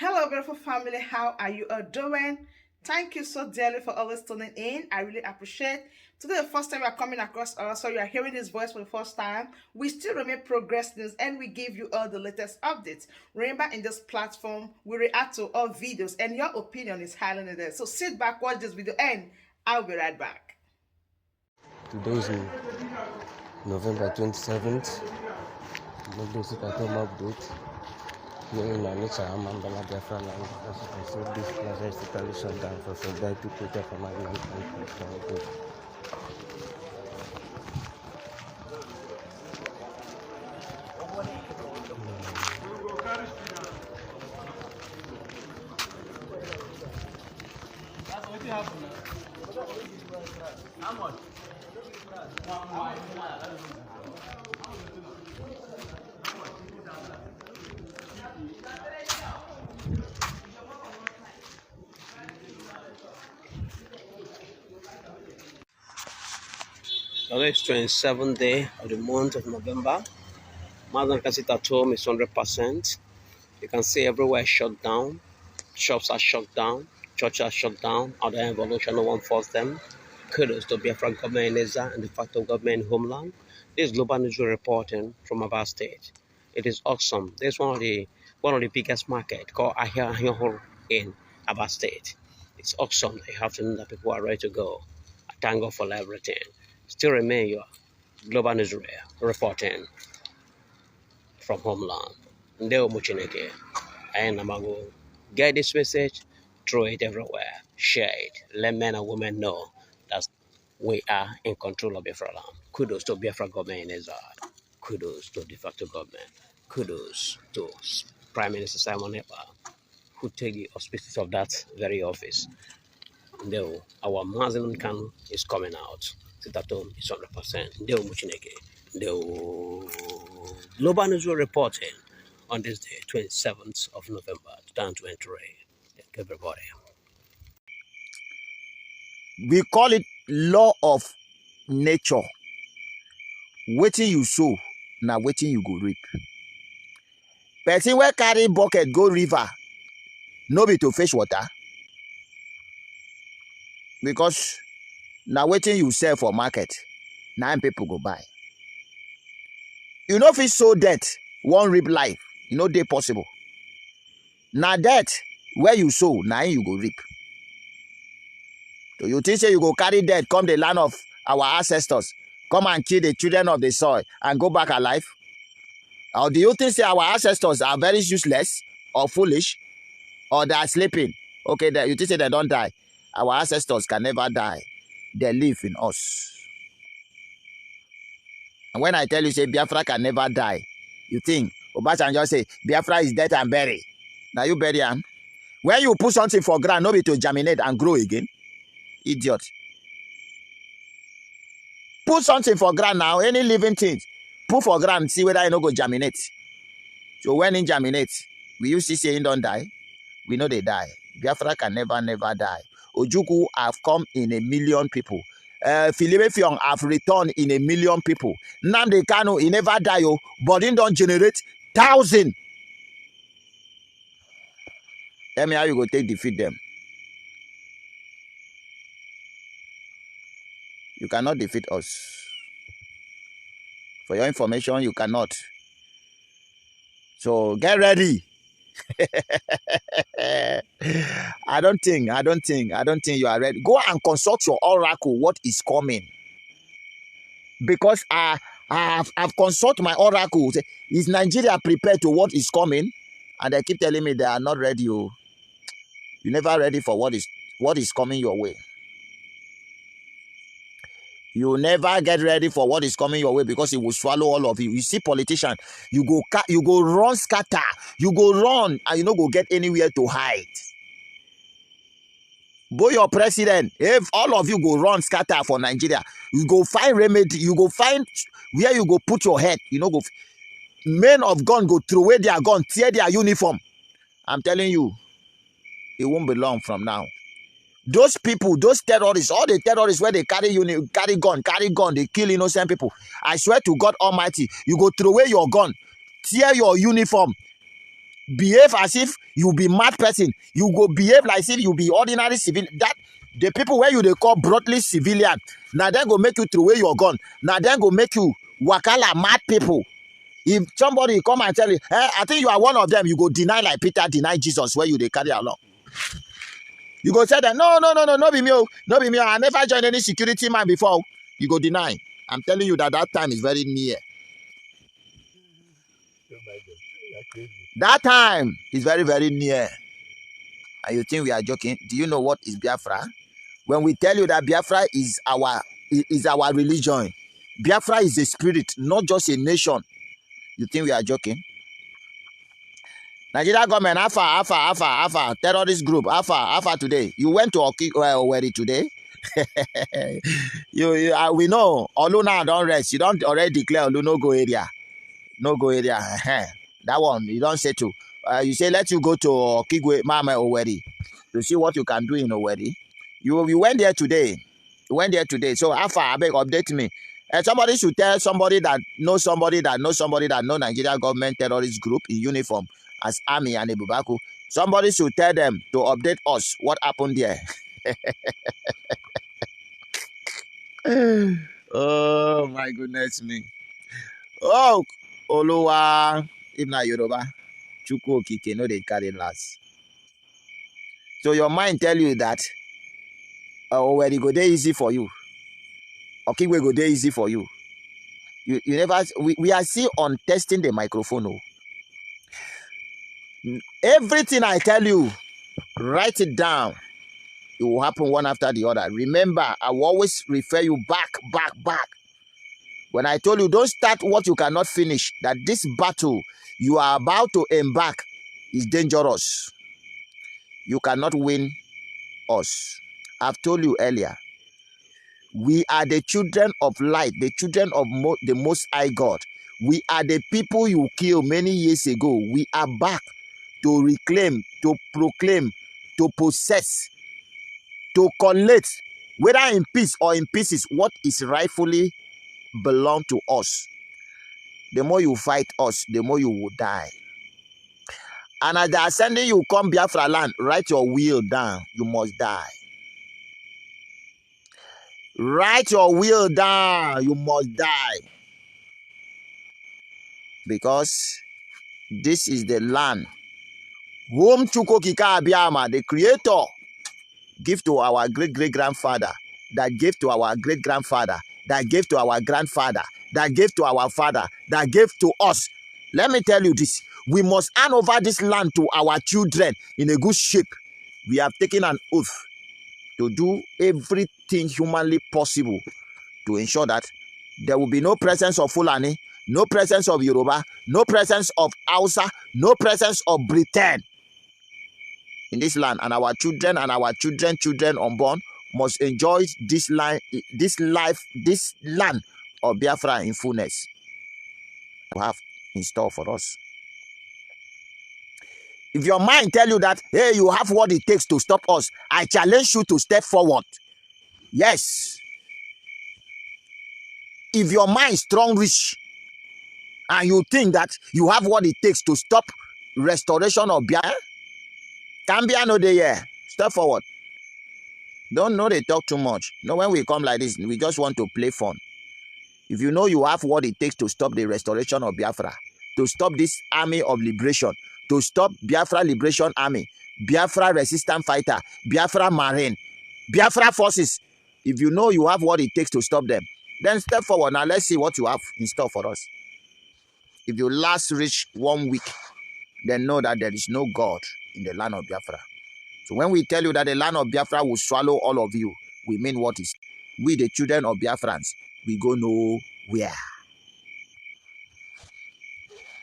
Hello, beautiful family. How are you all doing? Thank you so dearly for always tuning in. I really appreciate. Today, the first time you are coming across us, so you are hearing this voice for the first time. We still remain Progress News, and we give you all the latest updates. Remember, in this platform, we react to all videos, and your opinion is highly needed. So sit back, watch this video, and I'll be right back. Today is November 27th. Basic atom update. Here in Anita, Mambala BIAFRA land. As you can see, this plaza is totally shut down for February to prepare for my land and how much? Today is 27th day of the month of November. Madam can sit at home is 100%. You can see everywhere shut down. Shops are shut down. Churches are shut down. Other evolution, no one forced them. Kudos to BIAFRA government in Neza and the fact of government in homeland. This is global news reporting from our state. It is awesome. This is one of the biggest market called Ahihor in our state. It's awesome. You have to know that people are ready to go. I thank God for everything. Still remain your global news reporting from homeland. Ndeo Muchineke. And Namago. Get this message, throw it everywhere, share it. Let men and women know that we are in control of BIAFRA land. Kudos to BIAFRA government in Ezra. Kudos to de facto government. Kudos to Prime Minister Simon Ekpa, who take the auspices of that very office. Ndeo, our Muslim can is coming out. Sit at home is 100%. Ndeo Muchineke. Ndeo Global News reporting on this day, 27th of November, 2023. Thank you, everybody. We call it law of nature. Waiting you sow, now waiting you go reap. Person wey carry bucket go river, no be to fetch water. Because now waiting you sell for market, now people go buy. You know if it's so debt, one reap life, you know they possible. Now that where you sow, now you go reap. So you think say you go carry debt, come the land of our ancestors, come and kill the children of the soil and go back alive? Or do you think say our ancestors are very useless or foolish or they are sleeping? Okay, you think say they don't die. Our ancestors can never die. They live in us. And when I tell you say BIAFRA can never die, you think Obasanjo say BIAFRA is dead and buried. Now you bury him. When you put something for ground, no be to germinate and grow again. Idiot. Put something for ground now, any living thing, put for ground, see whether it no go germinate. So when it germinates, we used to say it don't die. We know they die. BIAFRA can never die. Ojukwu have come in 1 million people. Philippe Fion have returned in 1 million people. Nnamdi Kanu, he never die, but he don't generate 1,000. Tell me how you go take defeat them. You cannot defeat us. For your information, you cannot. So get ready. I don't think you are ready. Go and consult your oracle what is coming. Because I've consulted my oracle. Is Nigeria prepared to what is coming? And they keep telling me they are not ready. You're never ready for what is coming your way. You never get ready for what is coming your way because it will swallow all of you. You see politicians, you go run scatter, you go run and you no go get anywhere to hide. Boy, your president, if all of you go run scatter for Nigeria, you go find remedy, you go find where you go put your head. You know, go men of gun go throw away their gun, tear their uniform. I'm telling you, it won't be long from now. Those people, those terrorists, all the terrorists where they carry gun, they kill innocent people. I swear to God Almighty, you go throw away your gun, tear your uniform, behave as if you be mad person. You go behave like if you be ordinary civilian. That the people where you they call broadly civilian. Now they go make you throw away your gun. Now they go make you wakala mad people. If somebody come and tell you, I think you are one of them, you go deny like Peter deny Jesus where you they carry along. You go say that no be me, no be me. I never joined any security man before. You go deny. I'm telling you that time is very near. That time is very, very near. And you think we are joking? Do you know what is Biafra? When we tell you that Biafra is our religion, Biafra is a spirit, not just a nation. You think we are joking? Nigeria government, Alpha, terrorist group, Alpha today. You went to Owerri today. We know Olu now don't rest. You don't already declare Olu no go area. No go area. That one, you don't say to. You say let you go to Kigwe Mama Owerri to see what you can do in Owerri. You went there today. You went there today. So Alpha, I beg update me. Somebody should tell somebody that knows somebody that knows somebody that knows Nigeria government terrorist group in uniform as army and Ebubaku. Somebody should tell them to update us what happened there. Oh my goodness me. Oh, Oluwa, if not Yoruba, Chukwu Okike, no they carry last. So your mind tell you that where they go there easy for you. Okigwe go there easy for you. You never. We are still on testing the microphone. Oh. Everything I tell you, write it down. It will happen one after the other. Remember, I will always refer you back. When I told you, don't start what you cannot finish, that this battle you are about to embark is dangerous. You cannot win us. I've told you earlier, we are the children of light, the children of the Most High God. We are the people you killed many years ago. We are back to reclaim, to proclaim, to possess, to collect, whether in peace or in pieces, what is rightfully belong to us. The more you fight us, the more you will die. And as they are sending you come Biafra land, write your will down. You must die. Write your will down. You must die. Because this is the land whom Chukwokika Abiyama, the creator, give to our great-great-grandfather, that gave to our great-grandfather, that gave to our grandfather, that gave to our father, that gave to us. Let me tell you this. We must hand over this land to our children in a good shape. We have taken an oath to do everything humanly possible to ensure that there will be no presence of Fulani, no presence of Yoruba, no presence of Hausa, no presence of Britain in this land. And our children and our children unborn must enjoy this land of Biafra in fullness. We have in store for us. If your mind tell you that, hey, you have what it takes to stop us, I challenge you to step forward. Yes. If your mind is strong, rich, and you think that you have what it takes to stop restoration of Biafra, Cambia no dey here. Step forward. Don't know they talk too much. No, when we come like this, we just want to play fun. If you know you have what it takes to stop the restoration of Biafra, to stop this army of liberation, to stop Biafra Liberation Army, Biafra Resistance Fighter, Biafra Marine, Biafra Forces, if you know you have what it takes to stop them, then step forward. Now let's see what you have in store for us. If you last reach 1 week, then know that there is no God in the land of Biafra. So when we tell you that the land of Biafra will swallow all of you, we mean what is. We, the children of Biafrans, we go nowhere.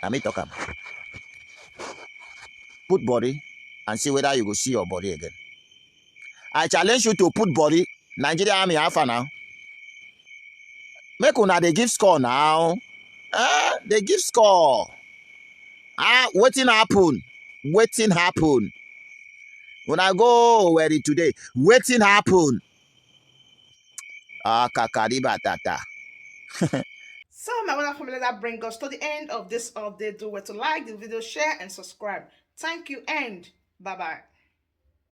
Let me talk about. Put body and see whether you go see your body again. I challenge you to put body. Nigeria Army Alpha now. Make una they give score now. They give score. Waiting happen. Waiting happen. When I go where it today, waiting happen. Kakariba tata. So my wonderful family, that brings us to the end of this update. Do well to like the video, share, and subscribe. Thank you and bye-bye.